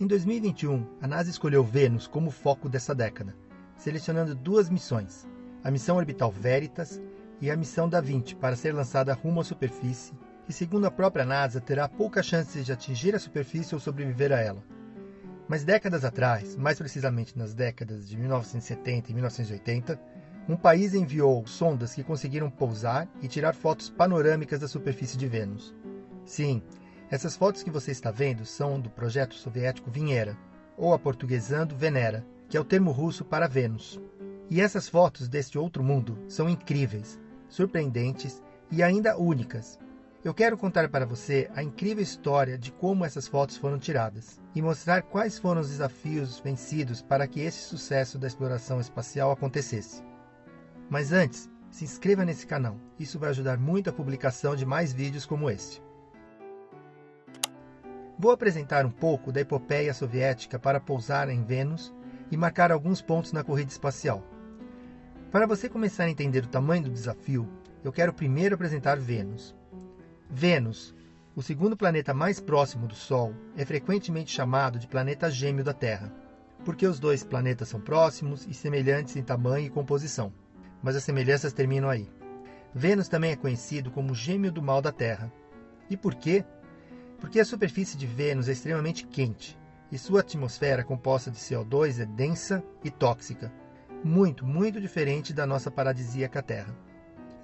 Em 2021, a NASA escolheu Vênus como foco dessa década, selecionando duas missões, a missão orbital Veritas e a missão Da Vinci, para ser lançada rumo à superfície, e segundo a própria NASA, terá poucas chances de atingir a superfície ou sobreviver a ela. Mas décadas atrás, mais precisamente nas décadas de 1970 e 1980, um país enviou sondas que conseguiram pousar e tirar fotos panorâmicas da superfície de Vênus. Sim, essas fotos que você está vendo são do projeto soviético Venera, ou aportuguesando Venera, que é o termo russo para Vênus. E essas fotos deste outro mundo são incríveis, surpreendentes e ainda únicas. Eu quero contar para você a incrível história de como essas fotos foram tiradas e mostrar quais foram os desafios vencidos para que esse sucesso da exploração espacial acontecesse. Mas antes, se inscreva nesse canal, isso vai ajudar muito a publicação de mais vídeos como este. Vou apresentar um pouco da epopeia soviética para pousar em Vênus e marcar alguns pontos na corrida espacial. Para você começar a entender o tamanho do desafio, eu quero primeiro apresentar Vênus. Vênus, o segundo planeta mais próximo do Sol, é frequentemente chamado de planeta gêmeo da Terra, porque os dois planetas são próximos e semelhantes em tamanho e composição, mas as semelhanças terminam aí. Vênus também é conhecido como gêmeo do mal da Terra. E por quê? Porque a superfície de Vênus é extremamente quente e sua atmosfera composta de CO2 é densa e tóxica, muito diferente da nossa paradisíaca Terra.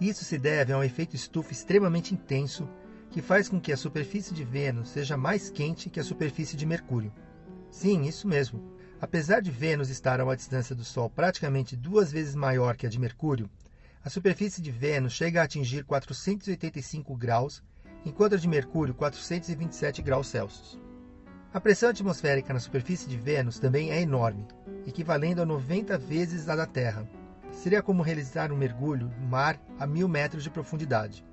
Isso se deve a um efeito estufa extremamente intenso que faz com que a superfície de Vênus seja mais quente que a superfície de Mercúrio. Sim, isso mesmo. Apesar de Vênus estar a uma distância do Sol praticamente 2 vezes maior que a de Mercúrio, a superfície de Vênus chega a atingir 485 graus, enquanto a de Mercúrio 427 graus Celsius. A pressão atmosférica na superfície de Vênus também é enorme, equivalendo a 90 vezes a da Terra. Seria como realizar um mergulho no mar a 1000 metros de profundidade.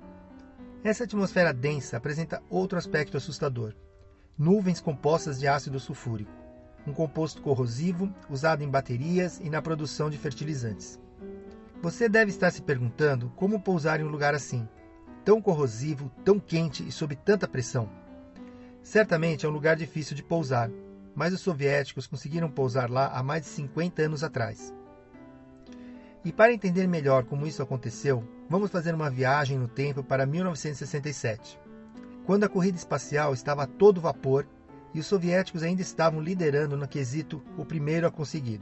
Essa atmosfera densa apresenta outro aspecto assustador: nuvens compostas de ácido sulfúrico, um composto corrosivo usado em baterias e na produção de fertilizantes. Você deve estar se perguntando como pousar em um lugar assim, tão corrosivo, tão quente e sob tanta pressão. Certamente é um lugar difícil de pousar, mas os soviéticos conseguiram pousar lá há mais de 50 anos atrás. E para entender melhor como isso aconteceu, vamos fazer uma viagem no tempo para 1967, quando a corrida espacial estava a todo vapor e os soviéticos ainda estavam liderando no quesito o primeiro a conseguir.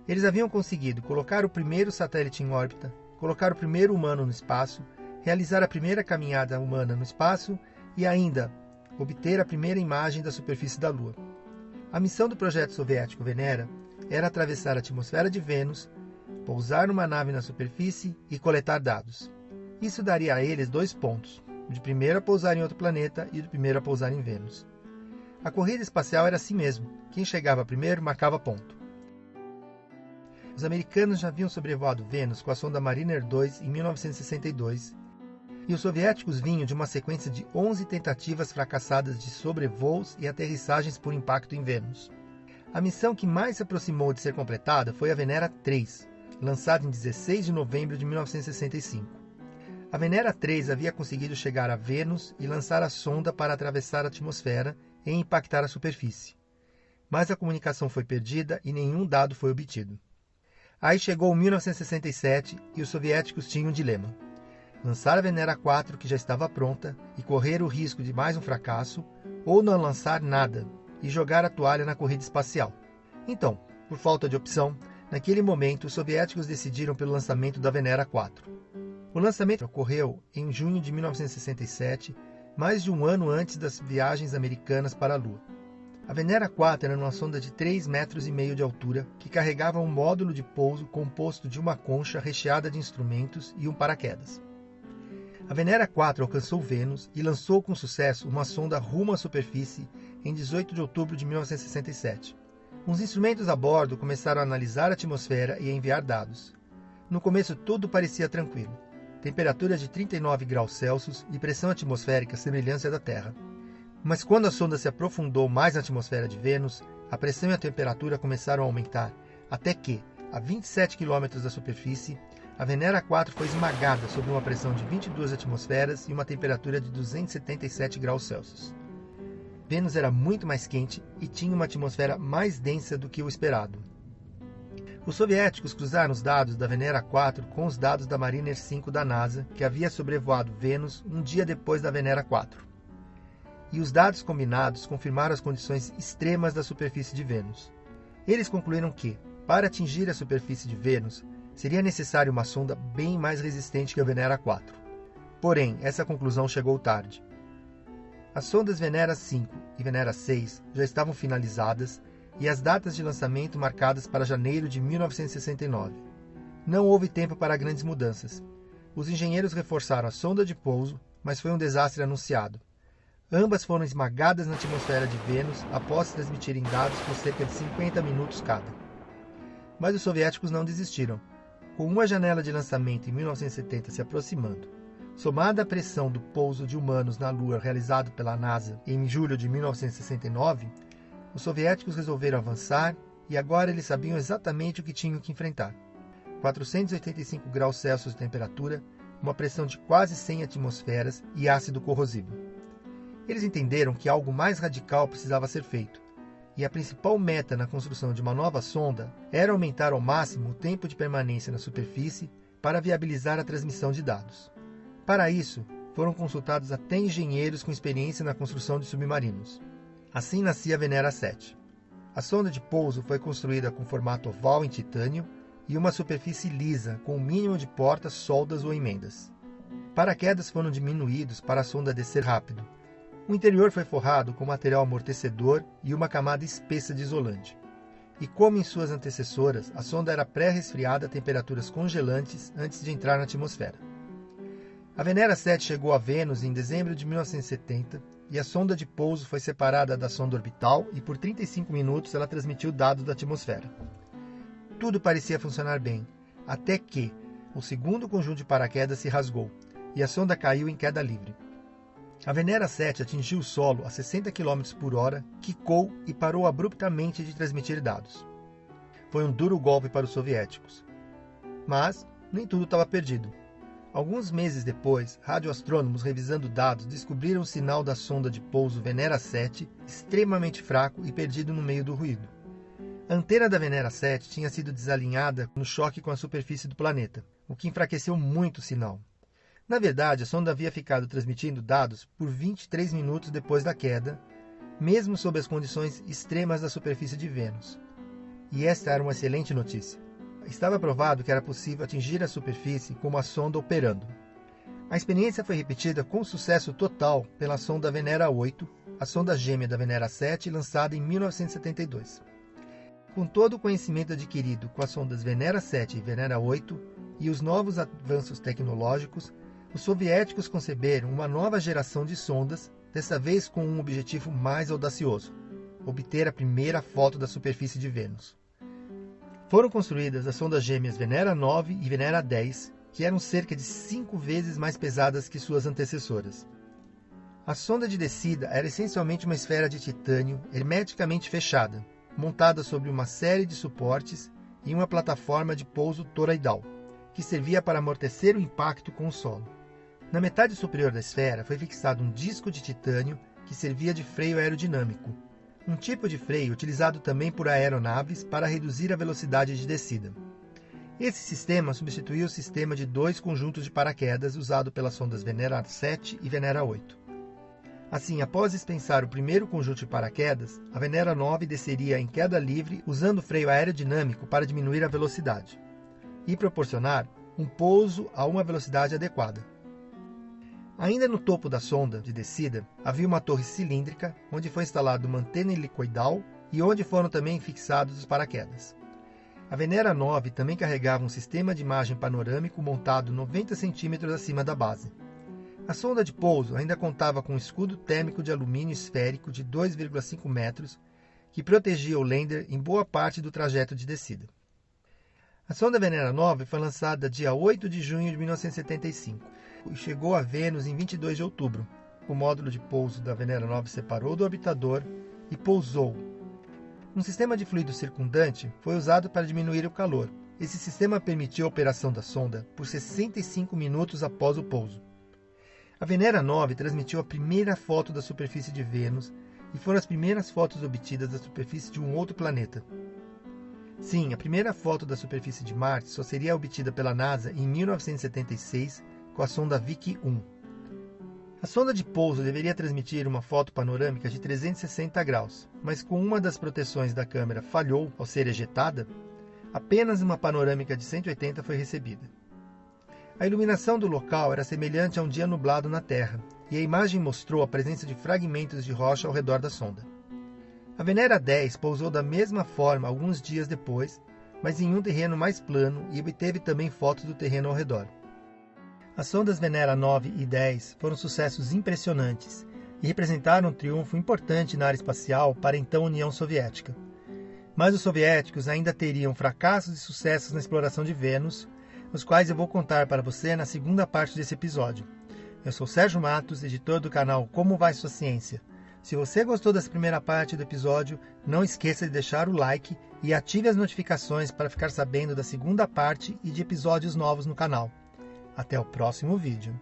Eles haviam conseguido colocar o primeiro satélite em órbita, colocar o primeiro humano no espaço, realizar a primeira caminhada humana no espaço e ainda obter a primeira imagem da superfície da Lua. A missão do projeto soviético Venera era atravessar a atmosfera de Vênus, pousar numa nave na superfície e coletar dados. Isso daria a eles 2 pontos, o de primeiro a pousar em outro planeta e o de primeiro a pousar em Vênus. A corrida espacial era assim mesmo, quem chegava primeiro marcava ponto. Os americanos já haviam sobrevoado Vênus com a sonda Mariner 2 em 1962, e os soviéticos vinham de uma sequência de 11 tentativas fracassadas de sobrevoos e aterrissagens por impacto em Vênus. A missão que mais se aproximou de ser completada foi a Venera 3, lançada em 16 de novembro de 1965. A Venera 3 havia conseguido chegar a Vênus e lançar a sonda para atravessar a atmosfera e impactar a superfície. Mas a comunicação foi perdida e nenhum dado foi obtido. Aí chegou 1967 e os soviéticos tinham um dilema: lançar a Venera 4, que já estava pronta, e correr o risco de mais um fracasso, ou não lançar nada e jogar a toalha na corrida espacial. Então, por falta de opção, naquele momento os soviéticos decidiram pelo lançamento da Venera 4. O lançamento ocorreu em junho de 1967, mais de um ano antes das viagens americanas para a Lua. A Venera 4 era uma sonda de 3,5 metros de altura que carregava um módulo de pouso composto de uma concha recheada de instrumentos e um paraquedas. A Venera 4 alcançou Vênus e lançou com sucesso uma sonda rumo à superfície em 18 de outubro de 1967. Os instrumentos a bordo começaram a analisar a atmosfera e a enviar dados. No começo tudo parecia tranquilo. Temperatura de 39 graus Celsius e pressão atmosférica semelhante à da Terra. Mas quando a sonda se aprofundou mais na atmosfera de Vênus, a pressão e a temperatura começaram a aumentar, até que, a 27 km da superfície, a Venera 4 foi esmagada sob uma pressão de 22 atmosferas e uma temperatura de 277 graus Celsius. Vênus era muito mais quente e tinha uma atmosfera mais densa do que o esperado. Os soviéticos cruzaram os dados da Venera 4 com os dados da Mariner 5 da NASA, que havia sobrevoado Vênus um dia depois da Venera 4. E os dados combinados confirmaram as condições extremas da superfície de Vênus. Eles concluíram que, para atingir a superfície de Vênus, seria necessária uma sonda bem mais resistente que a Venera 4. Porém, essa conclusão chegou tarde. As sondas Venera 5 e Venera 6 já estavam finalizadas e as datas de lançamento marcadas para janeiro de 1969. Não houve tempo para grandes mudanças. Os engenheiros reforçaram a sonda de pouso, mas foi um desastre anunciado. Ambas foram esmagadas na atmosfera de Vênus após transmitirem dados por cerca de 50 minutos cada. Mas os soviéticos não desistiram. Com uma janela de lançamento em 1970 se aproximando, somada à pressão do pouso de humanos na Lua realizado pela NASA em julho de 1969, os soviéticos resolveram avançar e agora eles sabiam exatamente o que tinham que enfrentar. 485 graus Celsius de temperatura, uma pressão de quase 100 atmosferas e ácido corrosivo. Eles entenderam que algo mais radical precisava ser feito, e a principal meta na construção de uma nova sonda era aumentar ao máximo o tempo de permanência na superfície para viabilizar a transmissão de dados. Para isso, foram consultados até engenheiros com experiência na construção de submarinos. Assim nascia a Venera 7. A sonda de pouso foi construída com formato oval em titânio e uma superfície lisa, com o mínimo de portas, soldas ou emendas. Paraquedas foram diminuídos para a sonda descer rápido. O interior foi forrado com material amortecedor e uma camada espessa de isolante. E como em suas antecessoras, a sonda era pré-resfriada a temperaturas congelantes antes de entrar na atmosfera. A Venera 7 chegou a Vênus em dezembro de 1970 e a sonda de pouso foi separada da sonda orbital e por 35 minutos ela transmitiu dados da atmosfera. Tudo parecia funcionar bem, até que o segundo conjunto de paraquedas se rasgou e a sonda caiu em queda livre. A Venera 7 atingiu o solo a 60 km por hora, quicou e parou abruptamente de transmitir dados. Foi um duro golpe para os soviéticos. Mas nem tudo estava perdido. Alguns meses depois, radioastrônomos revisando dados descobriram o sinal da sonda de pouso Venera 7 extremamente fraco e perdido no meio do ruído. A antena da Venera 7 tinha sido desalinhada no choque com a superfície do planeta, o que enfraqueceu muito o sinal. Na verdade, a sonda havia ficado transmitindo dados por 23 minutos depois da queda, mesmo sob as condições extremas da superfície de Vênus. E esta era uma excelente notícia. Estava provado que era possível atingir a superfície com uma sonda operando. A experiência foi repetida com sucesso total pela sonda Venera 8, a sonda gêmea da Venera 7, lançada em 1972. Com todo o conhecimento adquirido com as sondas Venera 7 e Venera 8 e os novos avanços tecnológicos, os soviéticos conceberam uma nova geração de sondas, dessa vez com um objetivo mais audacioso: obter a primeira foto da superfície de Vênus. Foram construídas as sondas gêmeas Venera 9 e Venera 10, que eram cerca de 5 vezes mais pesadas que suas antecessoras. A sonda de descida era essencialmente uma esfera de titânio hermeticamente fechada, montada sobre uma série de suportes e uma plataforma de pouso toroidal, que servia para amortecer o impacto com o solo. Na metade superior da esfera foi fixado um disco de titânio que servia de freio aerodinâmico, um tipo de freio utilizado também por aeronaves para reduzir a velocidade de descida. Esse sistema substituiu o sistema de 2 conjuntos de paraquedas usado pelas sondas Venera 7 e Venera 8. Assim, após dispensar o primeiro conjunto de paraquedas, a Venera 9 desceria em queda livre usando o freio aerodinâmico para diminuir a velocidade e proporcionar um pouso a uma velocidade adequada. Ainda no topo da sonda de descida, havia uma torre cilíndrica, onde foi instalada uma antena helicoidal e onde foram também fixados os paraquedas. A Venera 9 também carregava um sistema de imagem panorâmico montado 90 centímetros acima da base. A sonda de pouso ainda contava com um escudo térmico de alumínio esférico de 2,5 metros, que protegia o lander em boa parte do trajeto de descida. A sonda Venera 9 foi lançada dia 8 de junho de 1975 e chegou a Vênus em 22 de outubro. O módulo de pouso da Venera 9 separou do orbitador e pousou. Um sistema de fluido circundante foi usado para diminuir o calor. Esse sistema permitiu a operação da sonda por 65 minutos após o pouso. A Venera 9 transmitiu a primeira foto da superfície de Vênus e foram as primeiras fotos obtidas da superfície de um outro planeta. Sim, a primeira foto da superfície de Marte só seria obtida pela NASA em 1976 com a sonda Viking 1. A sonda de pouso deveria transmitir uma foto panorâmica de 360 graus, mas como uma das proteções da câmera falhou ao ser ejetada, apenas uma panorâmica de 180 foi recebida. A iluminação do local era semelhante a um dia nublado na Terra, e a imagem mostrou a presença de fragmentos de rocha ao redor da sonda. A Venera 10 pousou da mesma forma alguns dias depois, mas em um terreno mais plano e obteve também fotos do terreno ao redor. As sondas Venera 9 e 10 foram sucessos impressionantes e representaram um triunfo importante na área espacial para a então União Soviética. Mas os soviéticos ainda teriam fracassos e sucessos na exploração de Vênus, os quais eu vou contar para você na segunda parte desse episódio. Eu sou Sérgio Matos, editor do canal Como Vai Sua Ciência. Se você gostou dessa primeira parte do episódio, não esqueça de deixar o like e ative as notificações para ficar sabendo da segunda parte e de episódios novos no canal. Até o próximo vídeo.